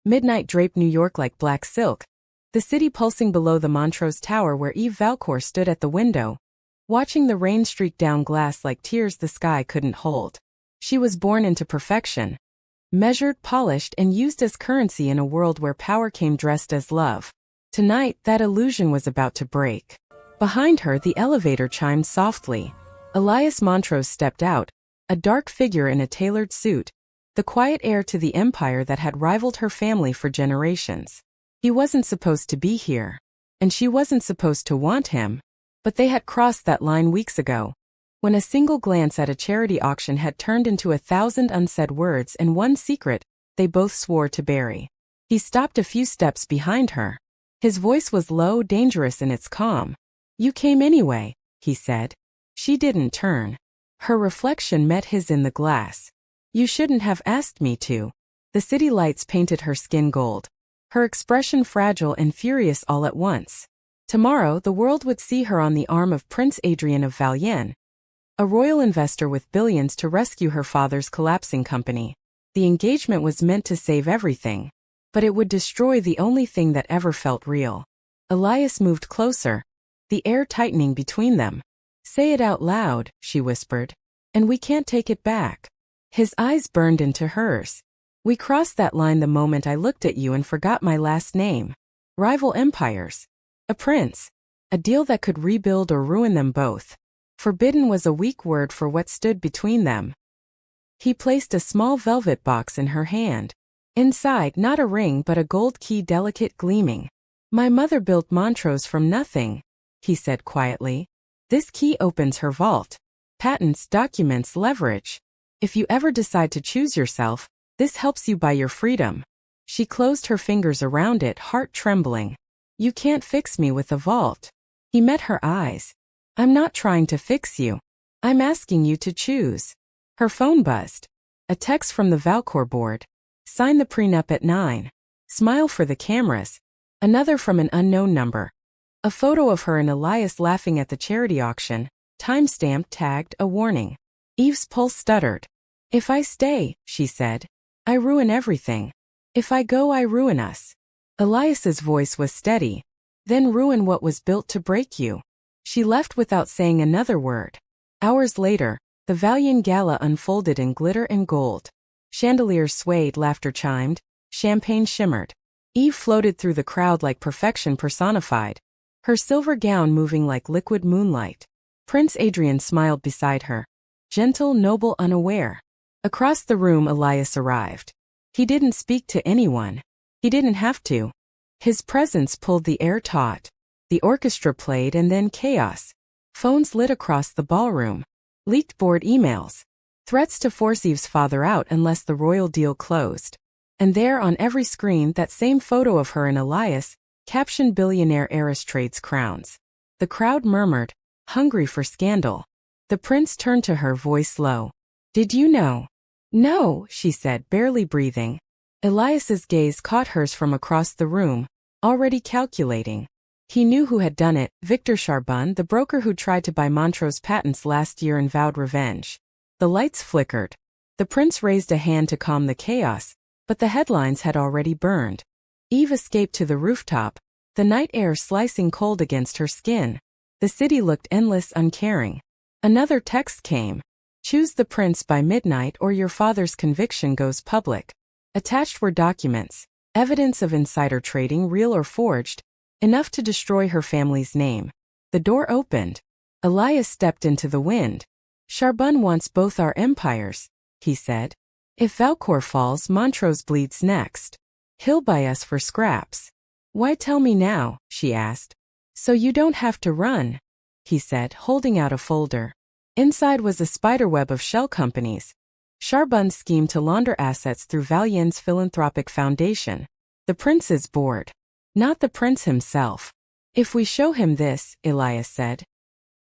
Midnight draped New York like black silk, the city pulsing below the Montrose Tower where Eve Valcour stood at the window, watching the rain streak down glass like tears the sky couldn't hold. She was born into perfection, measured, polished, and used as currency in a world where power came dressed as love. Tonight, that illusion was about to break. Behind her, the elevator chimed softly. Elias Montrose stepped out, a dark figure in a tailored suit, the quiet heir to the empire that had rivaled her family for generations. He wasn't supposed to be here, and she wasn't supposed to want him, but they had crossed that line weeks ago, when a single glance at a charity auction had turned into 1,000 unsaid words and one secret they both swore to bury. He stopped a few steps behind her. His voice was low, dangerous in its calm. "You came anyway," he said. She didn't turn. Her reflection met his in the glass. "You shouldn't have asked me to." The city lights painted her skin gold, her expression fragile and furious all at once. Tomorrow the world would see her on the arm of Prince Adrian of Valienne, a royal investor with billions to rescue her father's collapsing company. The engagement was meant to save everything, but it would destroy the only thing that ever felt real. Elias moved closer, the air tightening between them. "Say it out loud," she whispered, "and we can't take it back." His eyes burned into hers. "We crossed that line the moment I looked at you and forgot my last name. Rival empires. A prince. A deal that could rebuild or ruin them both. Forbidden was a weak word for what stood between them." He placed a small velvet box in her hand. Inside, not a ring but a gold key, delicate, gleaming. "My mother built Montrose from nothing," he said quietly. "This key opens her vault. Patents, documents, leverage. If you ever decide to choose yourself, this helps you buy your freedom." She closed her fingers around it, heart trembling. "You can't fix me with a vault." He met her eyes. "I'm not trying to fix you. I'm asking you to choose." Her phone buzzed. A text from the Valcour board. "Sign the prenup at 9. Smile for the cameras." Another from an unknown number. A photo of her and Elias laughing at the charity auction, timestamped, tagged, a warning. Eve's pulse stuttered. "If I stay," she said, "I ruin everything. If I go, I ruin us." Elias's voice was steady. "Then ruin what was built to break you." She left without saying another word. Hours later, the Valiant Gala unfolded in glitter and gold. Chandeliers swayed, laughter chimed, champagne shimmered. Eve floated through the crowd like perfection personified, her silver gown moving like liquid moonlight. Prince Adrian smiled beside her, gentle, noble, unaware. Across the room Elias arrived. He didn't speak to anyone. He didn't have to. His presence pulled the air taut. The orchestra played and then chaos. Phones lit across the ballroom. Leaked board emails. Threats to force Eve's father out unless the royal deal closed. And there on every screen that same photo of her and Elias, captioned "Billionaire heiress trades crowns." The crowd murmured, hungry for scandal. The prince turned to her, voice low. "Did you know?" "No," she said, barely breathing. Elias's gaze caught hers from across the room, already calculating. He knew who had done it, Victor Charbon, the broker who tried to buy Montrose patents last year and vowed revenge. The lights flickered. The prince raised a hand to calm the chaos, but the headlines had already burned. Eve escaped to the rooftop, the night air slicing cold against her skin. The city looked endless, uncaring. Another text came. "Choose the prince by midnight or your father's conviction goes public." Attached were documents, evidence of insider trading, real or forged, enough to destroy her family's name. The door opened. Elias stepped into the wind. "Charbon wants both our empires," he said. "If Valcour falls, Montrose bleeds next. He'll buy us for scraps." "Why tell me now?" she asked. "So you don't have to run," he said, holding out a folder. Inside was a spiderweb of shell companies. Charbon's scheme to launder assets through Valienne's philanthropic foundation. The prince's board. Not the prince himself. "If we show him this," Elias said,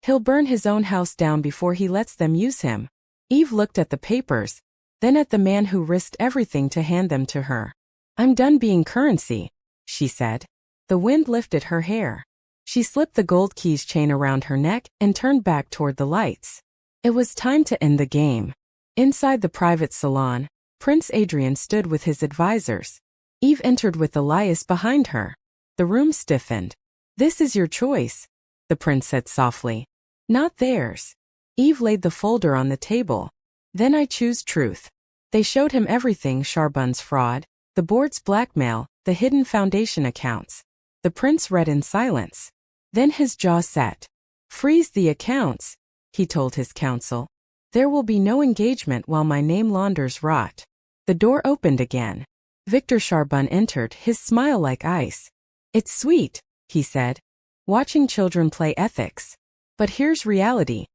"he'll burn his own house down before he lets them use him." Eve looked at the papers, then at the man who risked everything to hand them to her. "I'm done being currency," she said. The wind lifted her hair. She slipped the gold keys chain around her neck and turned back toward the lights. It was time to end the game. Inside the private salon, Prince Adrian stood with his advisors. Eve entered with Elias behind her. The room stiffened. "This is your choice," the prince said softly. "Not theirs." Eve laid the folder on the table. "Then I choose truth." They showed him everything: Charbon's fraud, the board's blackmail, the hidden foundation accounts. The prince read in silence. Then his jaw set. "Freeze the accounts," he told his council. "There will be no engagement while my name launders rot." The door opened again. Victor Charbon entered, his smile like ice. "It's sweet," he said, "watching children play ethics. But here's reality.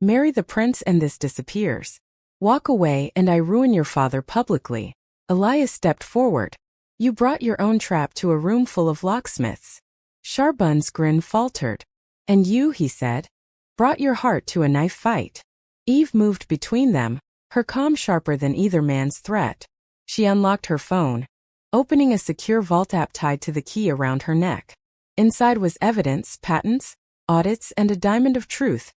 Marry the prince and this disappears. Walk away and I ruin your father publicly." Elias stepped forward. "You brought your own trap to a room full of locksmiths." Charbon's grin faltered. "And you," he said, "brought your heart to a knife fight." Eve moved between them, her calm sharper than either man's threat. She unlocked her phone, opening a secure vault app tied to the key around her neck. Inside was evidence, patents, audits, and a diamond of truth.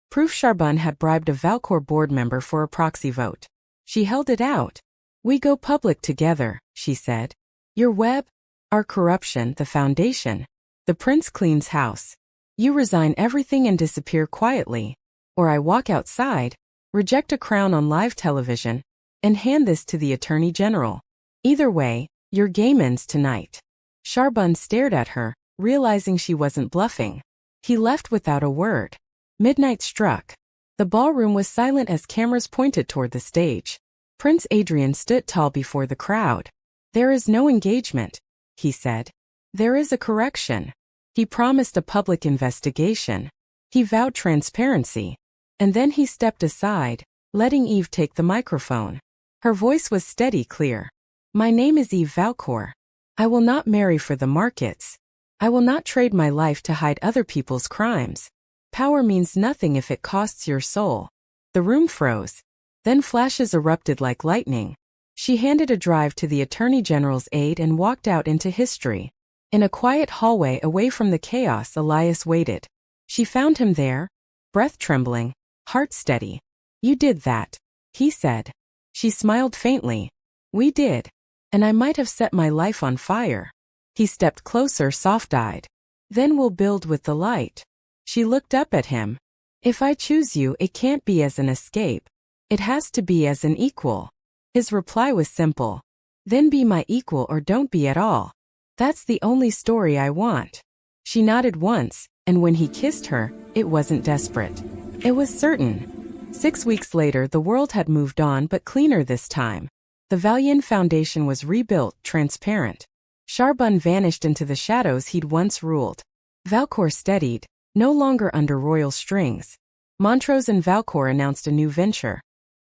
Proof Charbon had bribed a Valcour board member for a proxy vote. She held it out. "We go public together," she said. "Your web, our corruption, the foundation. The prince cleans house. You resign everything and disappear quietly. Or I walk outside, reject a crown on live television, and hand this to the Attorney General. Either way, your game ends tonight." Charbon stared at her, realizing she wasn't bluffing. He left without a word. Midnight struck. The ballroom was silent as cameras pointed toward the stage. Prince Adrian stood tall before the crowd. "There is no engagement," he said. "There is a correction." He promised a public investigation. He vowed transparency. And then he stepped aside, letting Eve take the microphone. Her voice was steady, clear. "My name is Eve Valcour. I will not marry for the markets. I will not trade my life to hide other people's crimes. Power means nothing if it costs your soul." The room froze. Then flashes erupted like lightning. She handed a drive to the Attorney General's aide and walked out into history. In a quiet hallway away from the chaos, Elias waited. She found him there, breath trembling, heart steady. "You did that," he said. She smiled faintly. "We did. And I might have set my life on fire." He stepped closer, soft-eyed. "Then we'll build with the light." She looked up at him. "If I choose you, it can't be as an escape. It has to be as an equal." His reply was simple. "Then be my equal or don't be at all. That's the only story I want." She nodded once, and when he kissed her, it wasn't desperate. It was certain. 6 weeks later, the world had moved on, but cleaner this time. The Valiant Foundation was rebuilt, transparent. Charbon vanished into the shadows he'd once ruled. Valcour steadied, no longer under royal strings. Montrose and Valcour announced a new venture.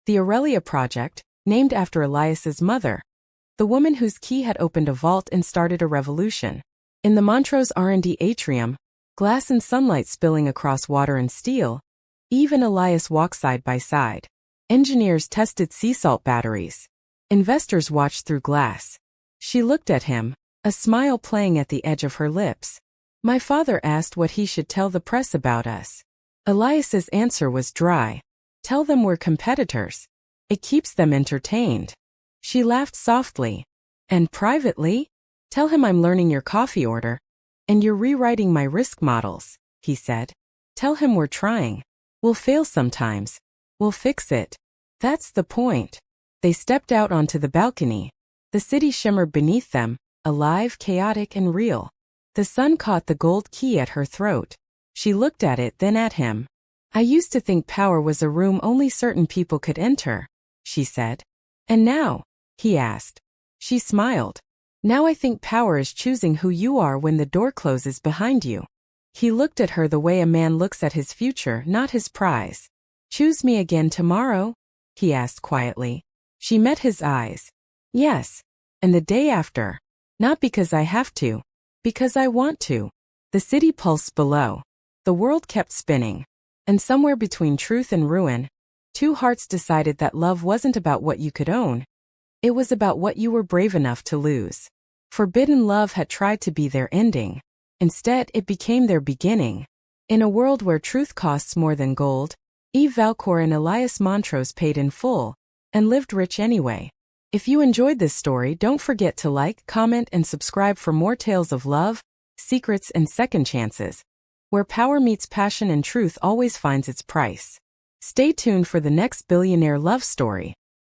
The Aurelia Project, named after Elias's mother. The woman whose key had opened a vault and started a revolution. In the Montrose R&D atrium, glass and sunlight spilling across water and steel, Eve and Elias walked side by side. Engineers tested sea salt batteries. Investors watched through glass. She looked at him, a smile playing at the edge of her lips. "My father asked what he should tell the press about us." Elias's answer was dry. "Tell them we're competitors. It keeps them entertained." She laughed softly. "And privately? Tell him I'm learning your coffee order. And you're rewriting my risk models," he said. "Tell him we're trying. We'll fail sometimes. We'll fix it. That's the point." They stepped out onto the balcony. The city shimmered beneath them, alive, chaotic, and real. The sun caught the gold key at her throat. She looked at it, then at him. "I used to think power was a room only certain people could enter," she said. "And now?" he asked. She smiled. "Now I think power is choosing who you are when the door closes behind you." He looked at her the way a man looks at his future, not his prize. "Choose me again tomorrow?" he asked quietly. She met his eyes. "Yes. And the day after. Not because I have to. Because I want to." The city pulsed below. The world kept spinning. And somewhere between truth and ruin, two hearts decided that love wasn't about what you could own. It was about what you were brave enough to lose. Forbidden love had tried to be their ending. Instead, it became their beginning. In a world where truth costs more than gold, Eve Valcour and Elias Montrose paid in full, and lived rich anyway. If you enjoyed this story, don't forget to like, comment, and subscribe for more tales of love, secrets, and second chances, where power meets passion and truth always finds its price. Stay tuned for the next billionaire love story.